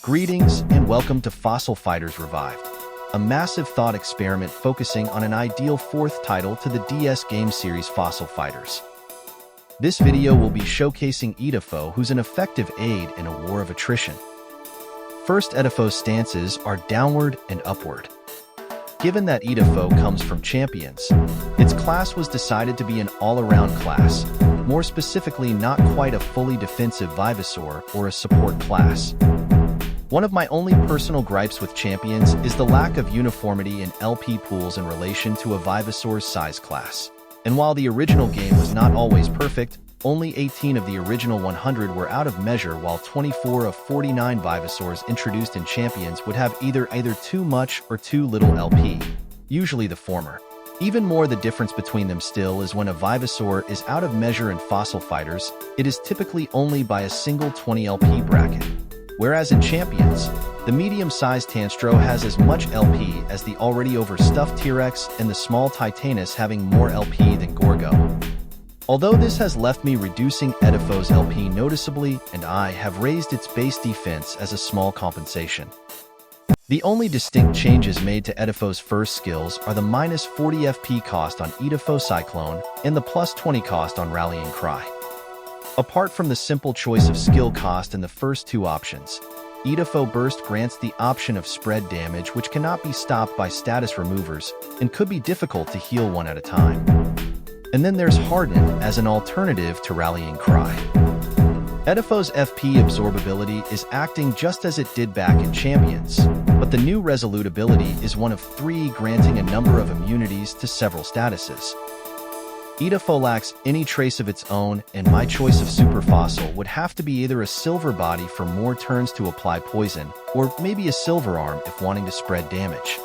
Greetings and welcome to Fossil Fighters Revived, a massive thought experiment focusing on an ideal fourth title to the DS game series Fossil Fighters. This video will be showcasing Edapho, who's an effective aid in a war of attrition. First, Edapho's stances are downward and upward. Given that Edapho comes from Champions, its class was decided to be an all-around class, more specifically not quite a fully defensive Vivasaur or a support class. One of my only personal gripes with Champions is the lack of uniformity in LP pools in relation to a Vivasaur's size class. And while the original game was not always perfect, only 18 of the original 100 were out of measure, while 24 of 49 Vivasaurs introduced in Champions would have either too much or too little LP, usually the former. Even more, the difference between them still is when a Vivasaur is out of measure in Fossil Fighters, it is typically only by a single 20 LP bracket. Whereas in Champions, the medium-sized Tanstro has as much LP as the already overstuffed T-Rex and the small Titanus having more LP than Gorgo. Although this has left me reducing Edapho's LP noticeably, and I have raised its base defense as a small compensation. The only distinct changes made to Edapho's first skills are the minus 40 FP cost on Edapho Cyclone and the plus 20 cost on Rallying Cry. Apart from the simple choice of skill cost in the first two options, Edapho Burst grants the option of spread damage, which cannot be stopped by status removers and could be difficult to heal one at a time. And then there's Harden as an alternative to Rallying Cry. Edapho's FP absorbability is acting just as it did back in Champions, but the new Resolute ability is one of three, granting a number of immunities to several statuses. Edapho lacks any trace of its own, and my choice of Super Fossil would have to be either a Silver Body for more turns to apply poison, or maybe a Silver Arm if wanting to spread damage.